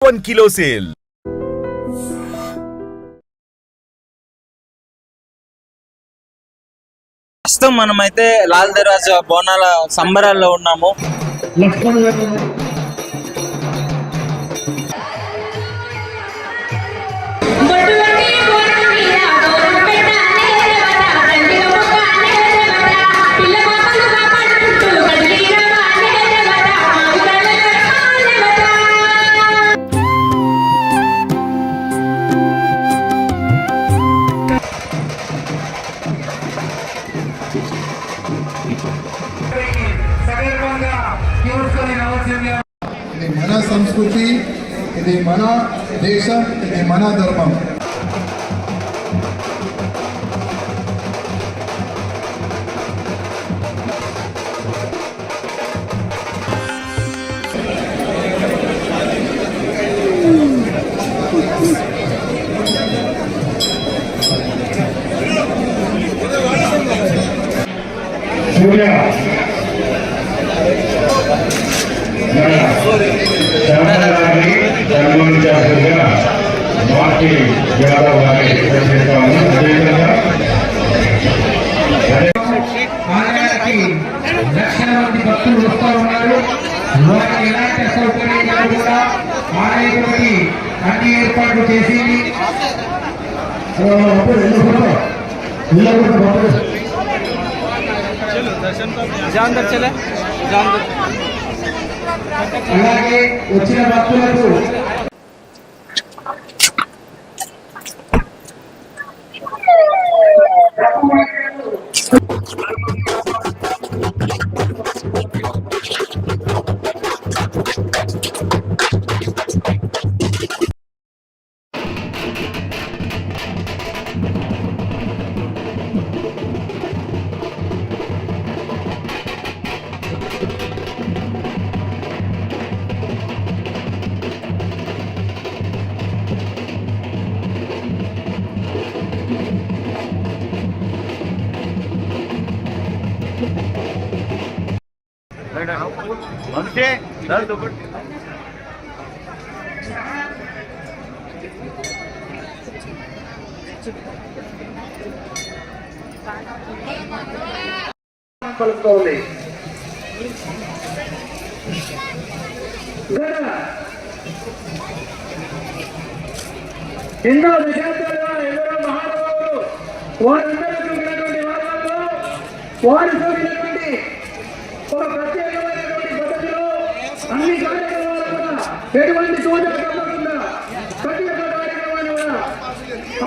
1 kilo sale. ప్రస్తుతం మనమైతే లాల్ దర్వాజా బోనాల సంబరాల్లో ఉన్నాము. ఇది మన సంస్కృతి, ఇది మన దేశం, ఇది మన ధర్మం. లక్షల మంది భక్తులు వస్తూ ఉన్నారు. వారికి ఎలాంటి అసౌకర్యాలు కూడా ఆలయకి అన్ని ఏర్పాట్లు చేసి అలాగే వచ్చిన భక్తులకు పలుకుతోంది. ఎన్నో దశాబ్దాలుగా ఎందరో మహానుభావులు వారందరూ చూపినటువంటి మార్గంలో వారు చూపినటువంటి ఒక ప్రత్యేకమైనటువంటి పద్ధతిలో అన్ని కార్యక్రమాలు కూడా ఎటువంటి సూచన తప్పకుండా ప్రతి ఒక్క కార్యక్రమాన్ని కూడా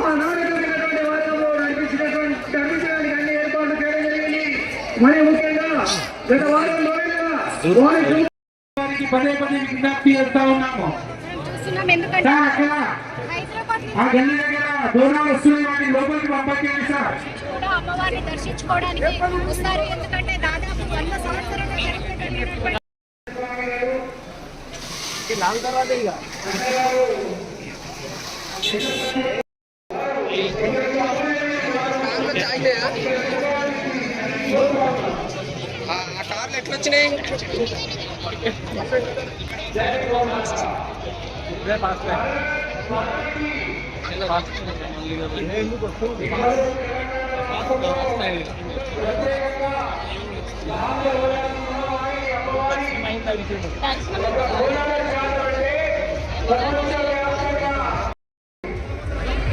ఆనాడు చూపినటువంటి మార్గంలో నడిపించడానికి అన్ని ఏర్పాట్లు చేయడం జరిగింది. మరి ముఖ్యంగా గత వారం రోజులుగా వారికి పదే పదే విజ్ఞప్తి చేస్తా ఉన్నాము. ఆ గల్లి దగ్గర దూరం వస్తున్నాయి, వాటిని లోపలికి పంపించండి సార్. అమ్మవారిని దర్శించుకోవడానికి వస్తారు. ఎందుకంటే దాదాపు 100 సంవత్సరాలు జరిగినటువంటి ఆ కార్లు ఎట్లా వచ్చినాయి?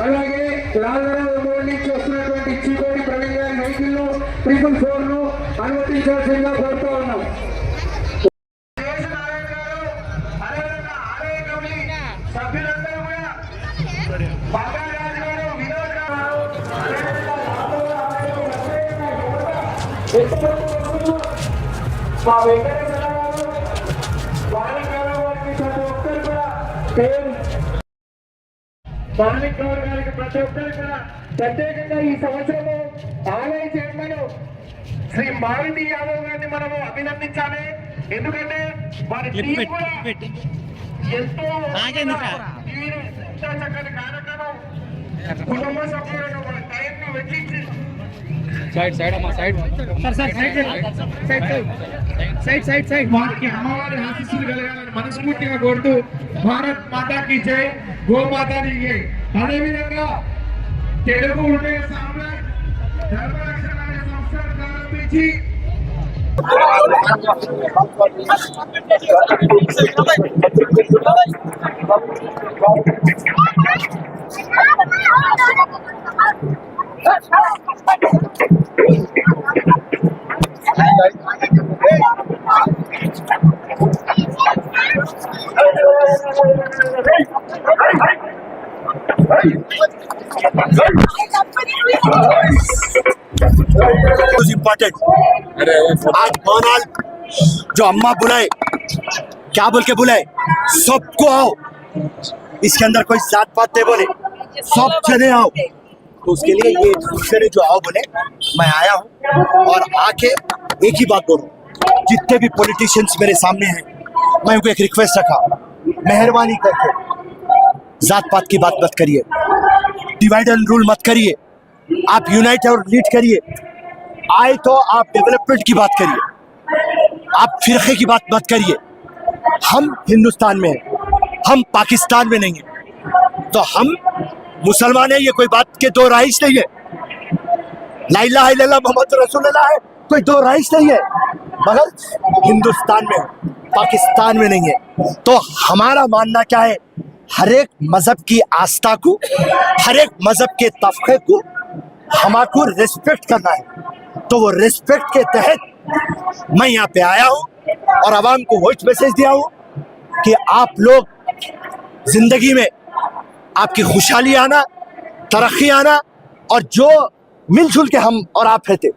అలాగే లాల్దర్వాజా నుంచి వస్తున్నటువంటి చీకోటి ప్రవీణ్ గారి వెహికల్ 444 ను అనుమతించాల్సిందిగా కోరుతూ ఉన్నాం. మా వెంకటేశ్వర గారు వారికి ప్రతి ఒక్కరు కూడా మాణిక్ గౌడ్ గారికి ప్రతి ఒక్కరు కూడా ప్రత్యేకంగా ఈ సంవత్సరము ఆలయ చైర్మన్ శ్రీ మారుతి యాదవ్ గారిని మనము అభినందించాలి. ఎందుకంటే వారి టీం కూడా ఎంతో చక్కటి కార్యక్రమం కుటుంబ సభ్యులను టైంను వెచ్చించి వారికి అమ్మవారి ఆశీస్సులు కలగాలని మనస్ఫూర్తిగా కోరుతూ భారత్ మాతాకి జై, గోమాతాకి జై. అదేవిధంగా తెలుగు ఉదయ సామ్రాట్ ధర్మరక్షణ అనే సంస్థను ప్రారంభించి इम्पोर्टेंट आज बोनाल जो अम्मा बुलाए, क्या बोल के बुलाए, सबको आओ. इसके अंदर कोई जात पात नहीं बोले, सब जने आओ. तो उसके लिए ये दूसरे जो आओ बोले, मैं आया हूँ और आके एक ही बात बोलूं. जितने भी पॉलिटिशियंस मेरे सामने हैं, मैं उनको एक रिक्वेस्ट रखा, मेहरबानी करके जात पात की बात मत करिए, डिवाइड एंड रूल मत करिए. आप यूनाइट और लीड करिए. आए तो आप डेवलपमेंट की बात करिए, आप फिरके की बात मत करिए. हम हिंदुस्तान में हैं, हम पाकिस्तान में नहीं है. तो हम मुसलमान है, ये कोई बात के दो राइज नहीं है. ला इलाहा इल्लल्लाह मोहम्मद रसूलुल्लाह है, कोई दो राइज नहीं है. मगर हिंदुस्तान में है, पाकिस्तान में नहीं है. तो हमारा मानना क्या है, हर एक मजहब की आस्था को, हर एक मजहब के तबके को हमको रिस्पेक्ट करना है. तो वो रिस्पेक्ट के तहत मैं यहाँ पे आया हूँ और आवाम को वोट मैसेज दिया हूँ कि आप लोग जिंदगी में आपकी खुशहाली आना, तरक्की आना, और जो मिलजुल के हम और आप रहते,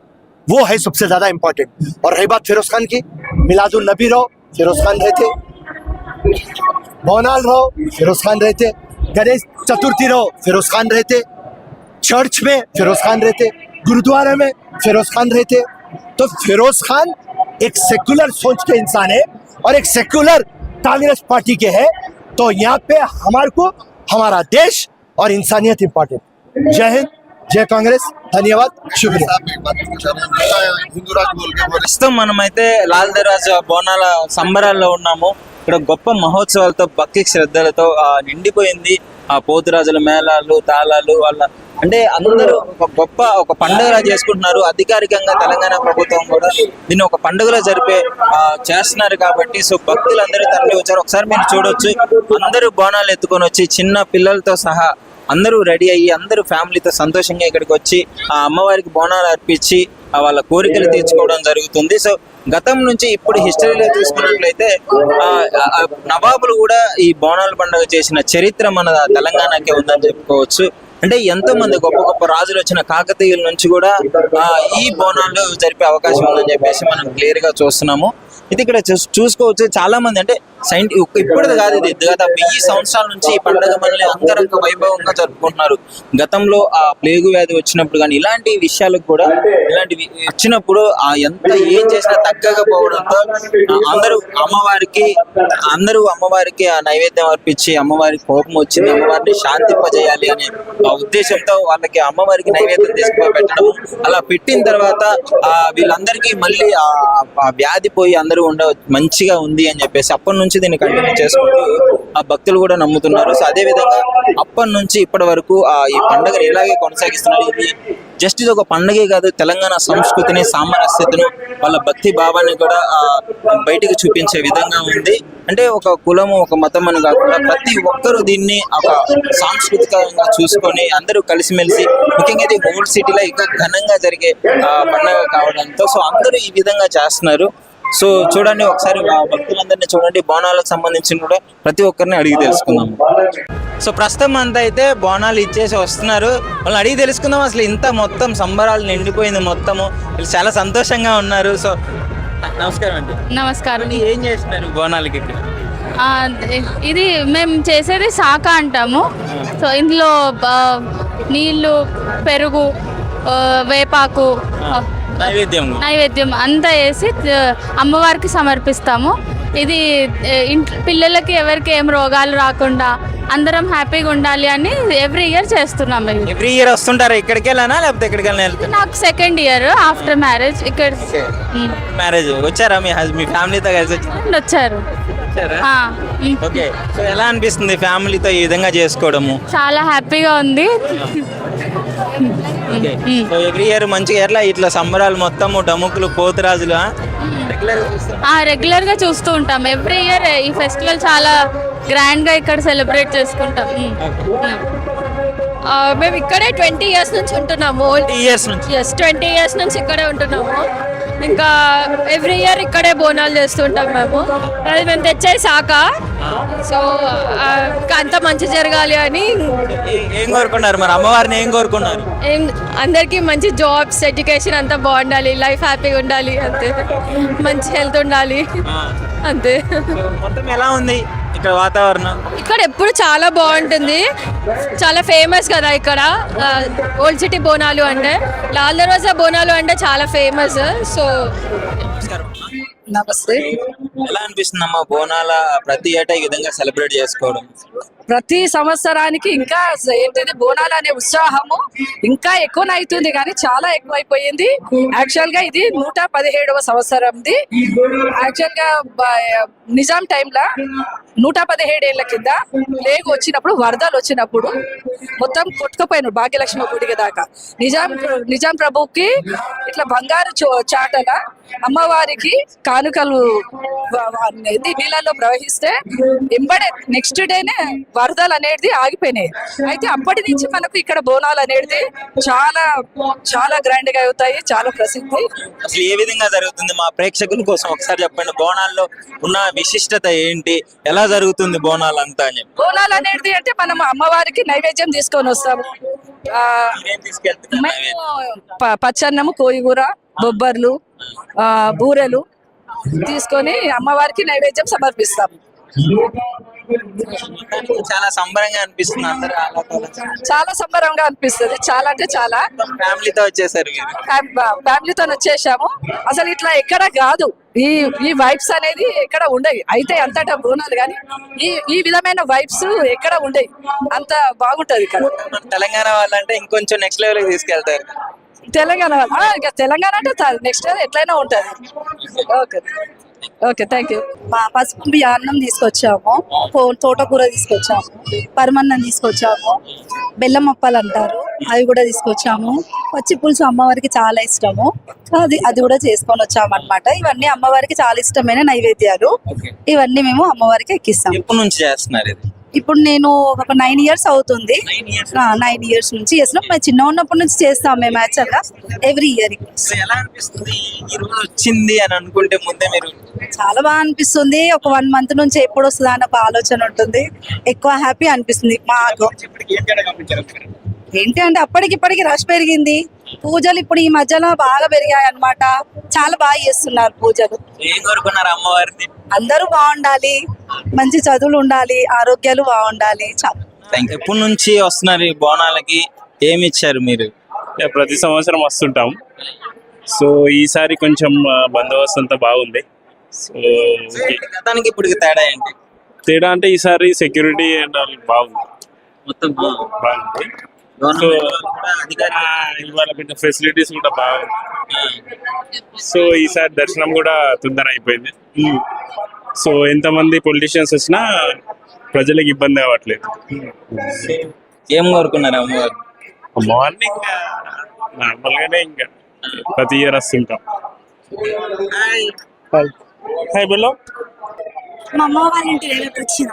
वो है सबसे ज्यादा इम्पोर्टेंट. और रही बात फिरोज खान की, मिलादुल नबी रहो, फिरोज खान रहते. बोनाल रहो, फिरोज खान रहते. गणेश चतुर्थी रहो, फिरोज खान रहते. चर्च में फिरोज खान रहते, गुरुद्वारे में फिरोज खान रहते. तो फिरोज खान एक सेक्युलर सोच के इंसान है और एक सेक्युलर कांग्रेस पार्टी के है. तो यहाँ पे हमारे को हमारा देश और इंसानियत इम्पोर्टेंट. जय हिंद, जय कांग्रेस, धन्यवाद, शुक्रिया. ప్రస్తుతం మనమైతే లాల్ దర్వాజా బోనాల సంబరాల్లో ఉన్నాము. ఇక్కడ గొప్ప మహోత్సవాలతో భక్తి శ్రద్ధలతో నిండిపోయింది. ఆ పోతురాజుల మేళాలు, తాళాలు, వాళ్ళ అంటే అందరూ ఒక పండుగలా చేసుకుంటున్నారు. అధికారికంగా తెలంగాణ ప్రభుత్వం కూడా దీన్ని ఒక పండుగలో చేస్తున్నారు కాబట్టి సో భక్తులందరూ తరలి వచ్చారు. ఒకసారి మీరు చూడొచ్చు, అందరూ బోనాలు ఎత్తుకొని వచ్చి చిన్న పిల్లలతో సహా అందరూ రెడీ అయ్యి అందరూ ఫ్యామిలీతో సంతోషంగా ఇక్కడికి వచ్చి ఆ అమ్మవారికి బోనాలు అర్పించి వాళ్ళ కోరికలు తీర్చుకోవడం జరుగుతుంది. సో గతం నుంచి ఇప్పుడు హిస్టరీలో చూసుకున్నట్లయితే నవాబులు కూడా ఈ బోనాల పండుగ చేసిన చరిత్ర మన తెలంగాణకే ఉందని చెప్పుకోవచ్చు. అంటే ఎంతో మంది గొప్ప గొప్ప రాజులు వచ్చిన కాకతీయుల నుంచి కూడా ఈ బోనాలు జరిపే అవకాశం ఉందని చెప్పేసి మనం క్లియర్ గా చూస్తున్నాము. ఇది ఇక్కడ చూసుకోవచ్చు, చాలా మంది అంటే ఇప్పటిది కాదు, ఇది గత 1000 సంవత్సరాల నుంచి ఈ పండుగ మనల్ని అంగరంగ వైభవంగా జరుపుకుంటున్నారు. గతంలో ఆ ప్లేగు వ్యాధి వచ్చినప్పుడు కానీ ఇలాంటి విషయాలకు కూడా ఇలాంటివి వచ్చినప్పుడు ఎంత ఏం చేసినా తగ్గకపోవడంతో అందరూ అమ్మవారికి ఆ నైవేద్యం అర్పించి అమ్మవారికి కోపం వచ్చింది, అమ్మవారిని శాంతింపజేయాలి అనే ఉద్దేశంతో వాళ్ళకి అమ్మవారికి నైవేద్యం తీసుకుపోయి పెట్టడం. అలా పెట్టిన తర్వాత వీళ్ళందరికీ మళ్ళీ ఆ వ్యాధి పోయి అందరూ మంచిగా ఉంది అని చెప్పేసి అప్పటి నుంచి దీన్ని కంటిన్యూ చేసుకుంటూ ఆ భక్తులు కూడా నమ్ముతున్నారు. సో అదే విధంగా అప్పటి నుంచి ఇప్పటి వరకు ఈ పండుగను ఇలాగే కొనసాగిస్తున్నారు. ఇది జస్ట్ ఇది ఒక పండుగే కాదు, తెలంగాణ సంస్కృతిని, సామరస్యతను, వాళ్ళ భక్తి భావాన్ని కూడా బయటికి చూపించే విధంగా ఉంది. అంటే ఒక కులము, ఒక మతం అని కాకుండా ప్రతి ఒక్కరూ దీన్ని ఒక సాంస్కృతికంగా చూసుకొని అందరూ కలిసిమెలిసి, ముఖ్యంగా ఇది ఓల్డ్ సిటీలో ఇంకా ఘనంగా జరిగే పండుగ కావడంతో సో అందరూ ఈ విధంగా చేస్తున్నారు. సో చూడండి, ఒకసారి భక్తులందరినీ చూడండి, బోనాలకు సంబంధించిన కూడా ప్రతి ఒక్కరిని అడిగి తెలుసుకుందాం. సో ప్రస్తుతం అంతా అయితే బోనాలు ఇచ్చేసి వస్తున్నారు, వాళ్ళని అడిగి తెలుసుకుందాం. అసలు ఇంత మొత్తం సంబరాలు నిండిపోయింది మొత్తము, వీళ్ళు చాలా సంతోషంగా ఉన్నారు. సో నమస్కారం అండి. నమస్కారం. ఏం చేస్తున్నారు బోనాలకి ఇక్కడ? ఇది మేము చేసేది శాఖ అంటాము. సో ఇందులో నీళ్ళు, పెరుగు, వేపాకు, నైవేద్యం అంతా వేసి అమ్మవారికి సమర్పిస్తాము. ఇది పిల్లలకి ఎవరికి ఏం రోగాలు రాకుండా అందరం హ్యాపీగా ఉండాలి అని ఎవ్రీ ఇయర్ చేస్తున్నాం మేము. ఎవ్రీ ఇయర్ వస్తుంటారా ఇక్కడికి వెళ్ళానా లేకపోతే ఎక్కడికి వెళ్ళినా? నాకు సెకండ్ ఇయర్ ఆఫ్టర్ మ్యారేజ్ ఇక్కడ మ్యారేజ్ వచ్చారా మీ ఫ్యామిలీతో కలిసి వచ్చారు. వచ్చారా? ఆ, ఓకే. సో ఎలా అనిపిస్తుంది ఫ్యామిలీతో ఈ విధంగా చేసుకోవడము? చాలా హ్యాపీగా ఉంది. సో ఎవ్రీ ఇయర్ మంచిగా ఇట్లా సంబరాలు మొత్తము డముకులు పోతురాజులు రెగ్యులర్ గా చూస్తూ ఉంటాం. ఎవ్రీ ఇయర్ ఈ ఫెస్టివల్ చాలా గ్రాండ్ గా ఇక్కడ సెలబ్రేట్ చేసుకుంటాం. మేము ఇక్కడే 20 ఇయర్స్ నుంచి ఉంటున్నాము. ఇయర్స్ నుంచి 20 ఇయర్స్ నుంచి ఇక్కడే ఉంటున్నాము. ఇంకా ఎవ్రీ ఇయర్ ఇక్కడే బోనాలు చేస్తుంటాం మేము. అది మేము తెచ్చే శాఖ. సో అంత మంచి జరగాలి అని ఏం కోరుకున్నారు మరి? అమ్మవారిని ఏం కోరుకున్నారు? అందరికీ మంచి జాబ్స్, ఎడ్యుకేషన్ అంతా బాగుండాలి, లైఫ్ హ్యాపీగా ఉండాలి, అంతే. మంచి హెల్త్ ఉండాలి, అంతే. మొత్తం ఎలా ఉంది ఇక్కడ వాతావరణం? ఇక్కడ ఎప్పుడు చాలా బాగుంటుంది. చాలా ఫేమస్ కదా ఇక్కడ ఓల్డ్ సిటీ బోనాలు అంటే. లాల్ దర్వాజా బోనాలు అంటే చాలా ఫేమస్. సో నమస్తే. ఎలా అనిపిస్తుందమ్మా బోనాల ప్రతి ఏటా ఈ విధంగా సెలబ్రేట్ చేసుకోవడం? ప్రతి సంవత్సరానికి ఇంకా ఏంటిది బోనాలు అనే ఉత్సాహము ఇంకా ఎక్కువనవుతుంది, కానీ చాలా ఎక్కువైపోయింది. యాక్చువల్ గా ఇది 117వ సంవత్సరంది. యాక్చువల్ గా నిజాం టైంలో 117 ఏళ్ల కింద ప్లేగ్ వచ్చినప్పుడు, వరదలు వచ్చినప్పుడు మొత్తం కొట్టుకుపోయినారు భాగ్యలక్ష్మి గుడికి దాకా. నిజాం ప్రభుకి ఇట్లా బంగారు చాటల అమ్మవారికి కానుకలు నీళ్ళల్లో ప్రవహిస్తే ఎంబడే నెక్స్ట్ డేనే వరదలు అనేది ఆగిపోయినాయి. అయితే అప్పటి నుంచి మనకు ఇక్కడ బోనాలు అనేది చాలా చాలా గ్రాండ్ గా అవుతాయి, చాలా ప్రసిద్ధి. అసలు ఏ విధంగా జరుగుతుంది మా ప్రేక్షకుల కోసం ఒకసారి చెప్పండి. బోనాల్లో ఉన్న విశిష్టత ఏంటి, ఎలా జరుగుతుంది బోనాలు అంతా అని? బోనాలు అనేది అంటే మనం అమ్మవారికి నైవేద్యం తీసుకొని వస్తాము. మేము పచ్చన్నము, కోయిగూర, బొబ్బర్లు, బూరెలు తీసుకొని అమ్మవారికి నైవేద్యం సమర్పిస్తాము. చాలా సంబరంగా అనిపిస్తుంది. అందరూ చాలా సంబరంగా అనిపిస్తుంది. చాలా అంటే చాలా. ఫ్యామిలీతో వచ్చేసారు మీరు? ఫ్యామిలీతో వచ్చేసాము. అసలు ఇట్లా ఎక్కడ కాదు, ఈ వైబ్స్ అనేది ఎక్కడ ఉండేవి. అయితే అంతటా బోనాలు కానీ ఈ విధమైన వైబ్స్ ఎక్కడ ఉండేవి. అంత బాగుంటది ఇక్కడ. తెలంగాణ వాళ్ళంటే ఇంకొంచెం నెక్స్ట్ లెవెల్ తీసుకెళ్తారు. తెలంగాణ ఇక తెలంగాణ అంటే నెక్స్ట్ ఎట్లయినా ఉంటది. Okay okay, thank you. పసుపు బియ్యాన్నం తీసుకొచ్చాము, తోటకూర తీసుకొచ్చాము, పరమన్నం తీసుకొచ్చాము, బెల్లం అప్పాలు అంటారు అవి కూడా తీసుకొచ్చాము. పచ్చి పులుసు అమ్మవారికి చాలా ఇష్టము, అది కూడా చేసుకొని వచ్చాము అనమాట. ఇవన్నీ అమ్మవారికి చాలా ఇష్టమైన నైవేద్యాలు. ఇవన్నీ మేము అమ్మవారికి ఎక్కిస్తాము. ఎప్పటి నుంచి చేస్తున్నారు ఇది? ఇప్పుడు నేను ఒక 9 ఇయర్స్ అవుతుంది. 9 ఇయర్స్ నుంచి చేస్తున్నాం. మేము చిన్న ఉన్నప్పటి నుంచి చేస్తాం మేము యాక్చువల్గా ఎవ్రీ ఇయర్. ఎలా అనిపిస్తుంది ఈ రోజు వచ్చింది అని అనుకుంటే ముందే మీరు? చాలా బాగా అనిపిస్తుంది. ఒక 1 మంత్ నుంచి ఎప్పుడు వస్తుందా అని ఒక ఆలోచన ఉంటుంది. ఎక్కువ హ్యాపీ అనిపిస్తుంది మాకు. ఏంటి అంటే అప్పటికిప్పటికి రష్ పెరిగింది. పూజలు ఇప్పుడు ఈ మధ్యలో బాగా పెరిగాయి అన్నమాట. చాలా బాగా చేస్తున్నారు పూజలు. ఏం కోరుకున్నారు అమ్మవారిని? అందరూ బాగుండాలి, మంచి చదువులు ఉండాలి, ఆరోగ్యాలు బాగుండాలి. ఎప్పటి నుంచి వస్తున్నారు ఈ బోనాలకి? ఏమి ఇచ్చారు మీరు? ప్రతి సంవత్సరం వస్తుంటాం. సో ఈసారి కొంచెం బందోబస్తు అంతా బాగుంది. సో గతానికి ఇప్పుడు తేడా ఏంటి? తేడా అంటే ఈసారి సెక్యూరిటీ బాగుంది, మొత్తం బాగుంది. సో ఇవాళ పెట్టిన ఫెసిలిటీస్ కూడా బాగుంది. సో ఈసారి దర్శనం కూడా తొందర అయిపోయింది. సో ఎంతమంది పొలిటీషియన్స్ వచ్చినా ప్రజలకు ఇబ్బంది అవ్వట్లేదు. ఏం కోరుకున్నారు అమ్మవారు? మార్నింగ్ నార్మల్ గానే ఇంకా ప్రతి ఇయర్ వస్తుంటాం. హాయ్ బోలో. మా అమ్మ వాళ్ళ ఇంటి దగ్గరకు వచ్చిన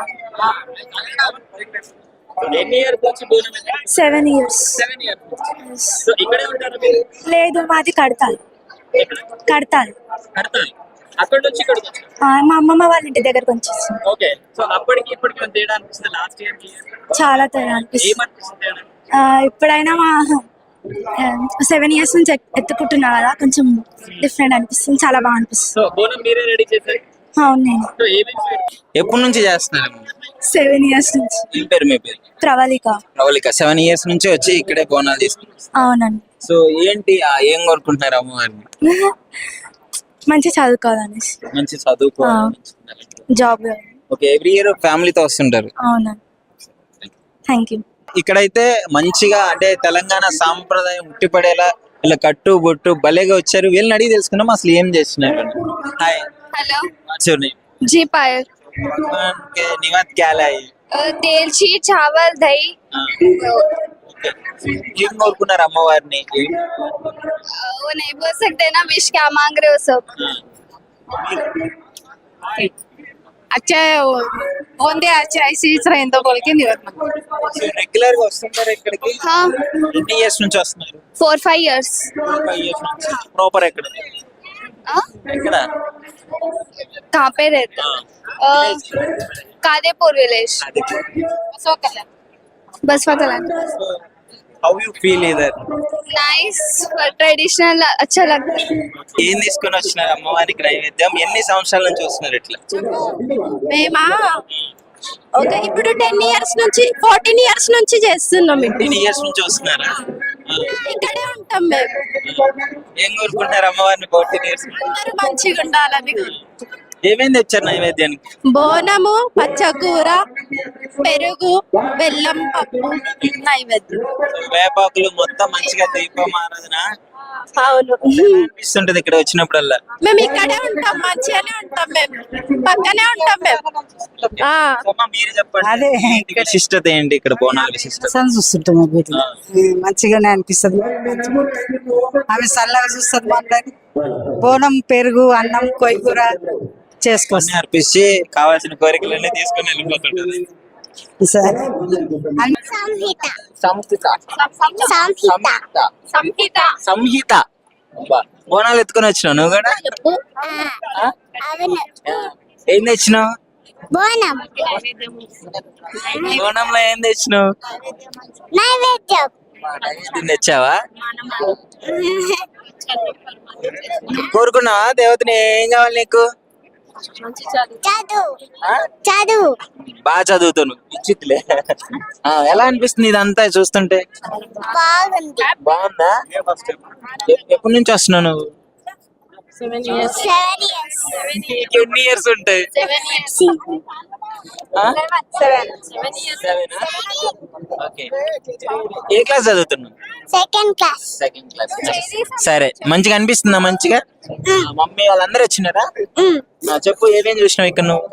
7 ఇయర్స్. లేదు, మాది కడతాలి. అక్కడ నుంచి ఇక్కడ మా అమ్మమ్మ వాళ్ళ ఇంటి దగ్గరకు వచ్చేసింది. ఓకే. సో అప్పటికి ఇప్పటికి తేడా అనిపిస్తుంది లాస్ట్ ఇయర్ కి? చాలా తేడా అనిపిస్తుంది. ఇప్పుడైనా మా 7 ఇయర్స్ నుంచి ఎత్తుకుంటున్నా కదా, కొంచెం డిఫరెంట్ అనిపిస్తుంది. చాలా బాగా అనిపిస్తుంది. సో బోనం మీరే రెడీ చేశారు? అవును, నేను. ఎప్పటి నుంచి చేస్తున్నారు? 7 ఇయర్స్ నుంచి. ఏం పేరు మీ పేరు? ప్రవళిక. 7 ఇయర్స్ నుంచి వచ్చి ఇక్కడే బోనాలు తీసుకుంటారు. అవునండి. సో ఏంటి ఏం కోరుకుంటున్నారు అమ్మవారిని? మంచి చదువుకోవాలనేసి మంచి చదువుకోవాలి. జాబ్. ఓకే, ఎవ్రీ ఇయర్ ఫ్యామిలీతో వస్తుంటారు. అవునా, థ్యాంక్ యూ. ఇక్కడైతే మంచిగా అంటే తెలంగాణ సాంప్రదాయం ఉట్టిపడేలా ఇలా కట్టు బొట్టు భలేగా వచ్చారు. వీళ్ళని అడిగి తెలుసుకున్నాం అసలు ఏం చేస్తున్నారు. Hi, hello, what's your name? जी पायल. నివాత్ क्या लाई? तेल ची चावल दही. ఏం కోరుకున్నారు అమ్మవారిని? वो नहीं बोल सकते ना, विश क्या मांग रहे हो सब. अच्छा ओंदे अच्छा ऐसे इस रहे तो बोल के नहीं रखना. రెగ్యులర్ గా వస్తుంటారు ఇక్కడికి? हाँ, ఎన్ని ఇయర్స్ నుంచి వస్తున్నారు? 4-5 years. 5 years నుంచి. ప్రాపర్ ఎక్కడ? ఎక్కడ? कहाँ पे रहते? Kadepur village. Basava Kalyan. How you feel ఇదర్? नाइस, ट्रेडिशनल अच्छा लगता है. ఏం తీసుకొని వచ్చినారు అమ్మవారికి నైవేద్యం? ఎన్ని సంవత్సరాల నుంచి వస్తున్నారు ఇట్లా? మేమా ఒక ఇప్పుడు 10 years నుంచి 14 years నుంచి చేస్తున్నాం. 10 ఇయర్స్ నుంచి వస్తున్నారా? ఇక్కడే ఉంటాం మేము. ఏం కోరుకుంటున్నారు అమ్మవారిని 14 ఇయర్స్? అందరూ మంచిగా ఉండాలని. ఏమేమి తెచ్చారు నైవేద్యానికి? బోనము, పచ్చకూర, పెరుగు, బెల్లం, పప్పు నైవేద్యం. వేపాకులు మొత్తం మంచిగా దీపం ఆరాధన అవును, అనిపిస్తుంటది ఇక్కడ వచ్చినప్పుడల్లా. మేము ఇక్కడే ఉంటాం, మంచిగానే ఉంటాం, మేము పక్కనే ఉంటాం మేము. అమ్మ, మీరు చెప్పండి, అదే ఏంటి విశిష్టత ఏంటి ఇక్కడ బోనాల విశిష్టత? చూస్తుంటాం వీటిలో మంచిగానే అనిపిస్తుంది. ఆమె చల్లగా చూస్తుంది మనని. బోనం, పెరుగు, అన్నం, కొయ్యూర చేసుకొస్తాం. అర్పించి కావాల్సిన కోరికలన్నీ తీసుకొని వెళ్ళిపోతుంటది. సంహిత బోనాలు ఎత్తుకొని వచ్చినావు నువ్వు కూడా? ఏం తెచ్చినావు? బోనంలో ఏం తెచ్చినావు? నైవేద్యం తెచ్చావా? కోరుకున్నావా దేవతని? ఏం కావాలి నీకు? చదువు. బాగా చదువుతాను, ఇచ్చిట్లే. ఎలా అనిపిస్తుంది ఇదంతా చూస్తుంటే? బాగుందా? ఎప్పటి నుంచి వస్తున్నావు నువ్వు? 7 years. ఎన్ని ఇయర్స్ ఉంటాయి? 7. ఓకే, ఏ క్లాస్ చదువుతున్నావు? Second class. Second class. సరే, మంచిగా అనిపిస్తుందా? మంచిగా. మమ్మీ వాళ్ళందరూ వచ్చినారా? చెప్పు, ఏమేం చూసినావు ఇక్కడ నువ్వు?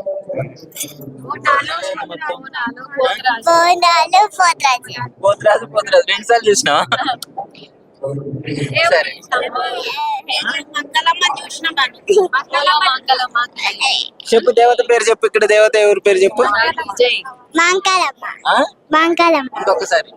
పోతురాజు 2 సార్లు చూసినావా? సరే, చెప్పు దేవత పేరు చెప్పు. ఇక్కడ దేవత ఎవరి పేరు చెప్పు? ఇంకొకసారి.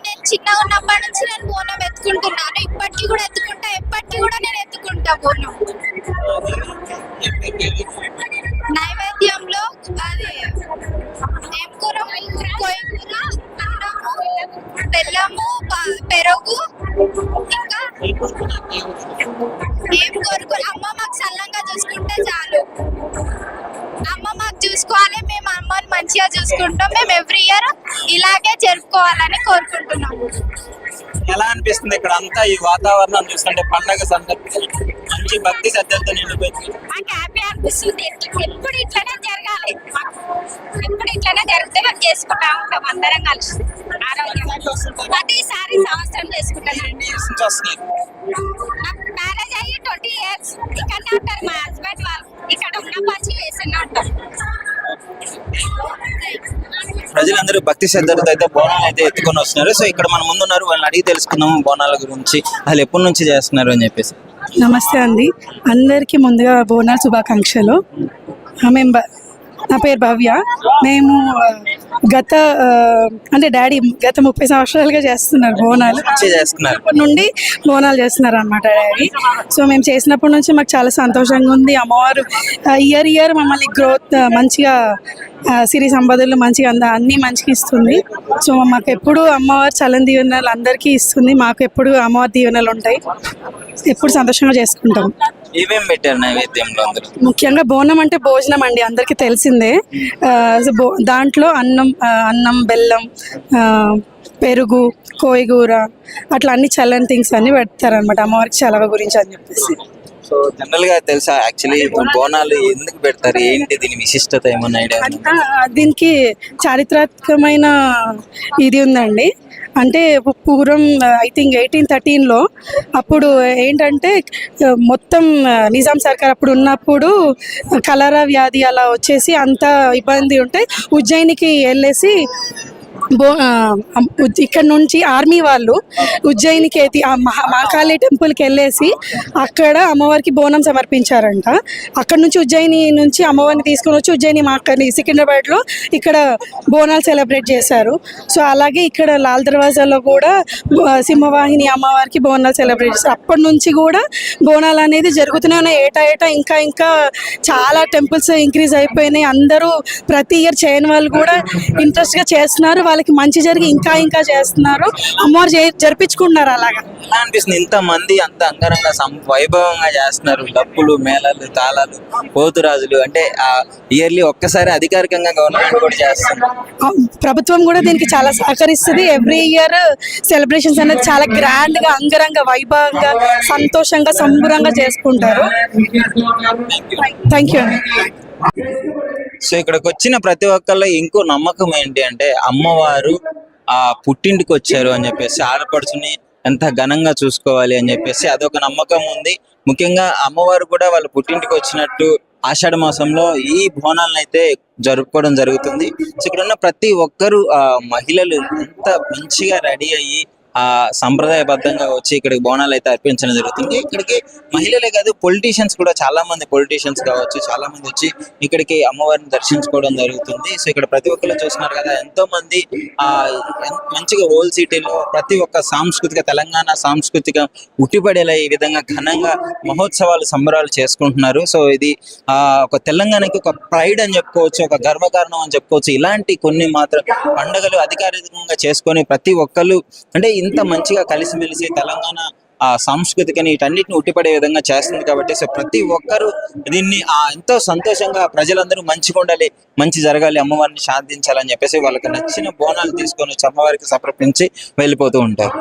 నేను చిన్నగా ఉన్నప్పటి నుంచి నేను బోనం ఎత్తుకుంటున్నాను. ఇప్పటికీ కూడా ఎత్తుకుంటా, ఎప్పటికీ కూడా నేను ఎత్తుకుంటా బోనం. నైవేద్యంలో అది ఏం కూర? కొయ్యూర, అన్నము, బెల్లము, పెరుగు, ఇంకా ఏం కోరుకో. అమ్మ మాకు చల్లంగా చూసుకుంటే చాలు. అమ్మ మాకు చూసుకోవాలి, మేము అమ్మని మంచిగా చూసుకుంటాం. మేము ఎవ్రీ ఇయర్ ఇలాగే జరుపుకోవాలని కోరుకుంటున్నాము. ఎలా అనిపిస్తుంది ఇక్కడ అంతా ఈ వాతావరణం చూస్తుంటే? పండగ సందర్భంగా మంచి భక్తి శ్రద్ధలతో నిండిపోయింది. మాకు హ్యాపీ అనిపిస్తుంది. ఎప్పుడు ఇట్లనే జరగాలి, ఎప్పుడు ఇట్లనే జరిగితే మేము చేసుకుంటా ఉంటాం అందరం కలిసి ఆరోగ్యంగా. ప్రతిసారి సంవత్సరం చేసుకుంటాం. మ్యారేజ్ అయ్యి 20 years ఇక్కడనే ఉంటారు మా హస్బెండ్ వాళ్ళు. ఇక్కడ ఉన్న పచ్చి వేస్తూనే ఉంటారు. ప్రజలందరూ భక్తి శ్రద్ధలతో అయితే బోనాలు అయితే ఎత్తుకొని వస్తున్నారు. సో ఇక్కడ మన ముందు ఉన్నారు, వాళ్ళని అడిగి తెలుసుకుందాము బోనాల గురించి, వాళ్ళు ఎప్పటి నుంచి చేస్తున్నారు అని చెప్పేసి. నమస్తే అండి, అందరికీ ముందుగా బోనాల శుభాకాంక్షలు. నా పేరు భవ్య. మేము అంటే డాడీ గత 30 సంవత్సరాలుగా చేస్తున్నారు బోనాలు. అప్పటి నుండి బోనాలు చేస్తున్నారు అనమాట డాడీ. సో మేము చేసినప్పటి నుంచి మాకు చాలా సంతోషంగా ఉంది. అమ్మవారు ఇయర్ మమ్మల్ని గ్రోత్ మంచిగా, సిరి సంపదలు మంచిగా అన్నీ మంచిగా ఇస్తుంది. సో మాకు ఎప్పుడు అమ్మవారు చల్లని దీవెనలు అందరికీ ఇస్తుంది. మాకు ఎప్పుడు అమ్మవారి దీవెనలు ఉంటాయి. ఎప్పుడు సంతోషంగా చేసుకుంటాం. ఏమేమి పెట్టారు నైవేద్యంలో అందరూ? ముఖ్యంగా బోనం అంటే భోజనం అండి, అందరికీ తెలిసిందే. సో దాంట్లో అన్నం, బెల్లం, పెరుగు, కోయిగూర, అట్లా అన్ని చల్లని థింగ్స్ అన్ని పెడతారనమాట అమ్మవారికి చలవ గురించి అని చెప్పేసి. సో జనరల్ గా తెలుసా యాక్చువల్లీ బోనాలు ఎందుకు పెడతారు, ఏంటి దీని విశిష్టత, ఏమన్నా ఐడియా ఉందా? దీనికి చారిత్రాత్మకమైన ఇది ఉందండి. అంటే పూర్వం ఐ థింక్ 1813లో అప్పుడు ఏంటంటే మొత్తం నిజాం సర్కార్ అప్పుడు ఉన్నప్పుడు కలరా వ్యాధి అలా వచ్చేసి అంత ఇబ్బంది ఉంటే ఉజ్జయినికి వెళ్ళేసి ఇక్కడ నుంచి ఆర్మీ వాళ్ళు ఉజ్జయినికి మహాకాళి టెంపుల్కి వెళ్ళేసి అక్కడ అమ్మవారికి బోనం సమర్పించారంట. అక్కడ నుంచి ఉజ్జయిని నుంచి అమ్మవారిని తీసుకొని వచ్చి ఉజ్జయిని మహాకాళి సికింద్రాబాద్లో ఇక్కడ బోనాలు సెలబ్రేట్ చేశారు. సో అలాగే ఇక్కడ లాల్ దర్వాజాలో కూడా సింహవాహిని అమ్మవారికి బోనాలు సెలబ్రేట్ చేశారు. అప్పటి నుంచి కూడా బోనాలు అనేది జరుగుతూనే ఉన్నాయి. ఏటా ఇంకా చాలా టెంపుల్స్ ఇంక్రీజ్ అయిపోయినాయి. అందరూ ప్రతి ఇయర్ చేయని వాళ్ళు కూడా ఇంట్రెస్ట్గా చేస్తున్నారు. వాళ్ళకి మంచి జరిగి ఇంకా చేస్తున్నారు. అమ్మవారు జరిపించుకుంటున్నారు. అలాగా అనిపిస్తుంది, ఇంత మంది అంత అంగరంగ వైభవంగా చేస్తున్నారు. డప్పులు, మేళాలు, తాళాలు, పోతురాజులు, అంటే ఇయర్లీ ఒక్కసారి అధికారికంగా గవర్నమెంట్ కూడా చేస్తుంది. ప్రభుత్వం కూడా దీనికి చాలా సహకరిస్తుంది. ఎవ్రీ ఇయర్ సెలబ్రేషన్స్ అనేది చాలా గ్రాండ్ గా, అంగరంగ వైభవంగా, సంతోషంగా, సంబురంగా చేసుకుంటారు. Thank you. సో ఇక్కడికి వచ్చిన ప్రతి ఒక్కళ్ళు ఇంకో నమ్మకం ఏంటి అంటే అమ్మవారు పుట్టింటికి వచ్చారు అని చెప్పేసి, ఆడపడుచుని ఎంత ఘనంగా చూసుకోవాలి అని చెప్పేసి అదొక నమ్మకం ఉంది. ముఖ్యంగా అమ్మవారు కూడా వాళ్ళ పుట్టింటికి వచ్చినట్టు ఆషాఢ మాసంలో ఈ బోనాలను అయితే జరుపుకోవడం జరుగుతుంది. సో ఇక్కడ ఉన్న ప్రతి ఒక్కరు మహిళలు ఎంత మంచిగా రెడీ అయ్యి సంప్రదాయబద్ధంగా వచ్చి ఇక్కడికి బోనాలు అయితే అర్పించడం జరుగుతుంది. ఇక్కడికి మహిళలే కాదు, పొలిటీషియన్స్ కూడా చాలా మంది, పొలిటీషియన్స్ కావచ్చు, చాలా మంది వచ్చి ఇక్కడికి అమ్మవారిని దర్శించుకోవడం జరుగుతుంది. సో ఇక్కడ ప్రతి ఒక్కరు చూస్తున్నారు కదా, ఎంతో మంది మంచిగా హోల్ సిటీలో ప్రతి ఒక్క సాంస్కృతిక, తెలంగాణ సాంస్కృతిక ఉట్టిపడేలా ఈ విధంగా ఘనంగా మహోత్సవాలు, సంబరాలు చేసుకుంటున్నారు. సో ఇది ఒక తెలంగాణకి ఒక ప్రైడ్ అని చెప్పుకోవచ్చు, ఒక గర్వకారణం అని చెప్పుకోవచ్చు. ఇలాంటి కొన్ని మాత్రం పండుగలు అధికారికంగా చేసుకొని ప్రతి ఒక్కరు అంటే ఇంత మంచిగా కలిసిమెలిసి తెలంగాణ సంస్కృతికని వీటన్నిటిని ఉట్టిపడే విధంగా చేస్తుంది కాబట్టి సో ప్రతి ఒక్కరూ దీన్ని ఎంతో సంతోషంగా ప్రజలందరూ మంచిగా ఉండాలి, మంచి జరగాలి, అమ్మవారిని శాంతించాలని చెప్పేసి వాళ్ళకి నచ్చిన బోనాలు తీసుకొని వచ్చి అమ్మవారికి సమర్పించి వెళ్ళిపోతూ ఉంటారు.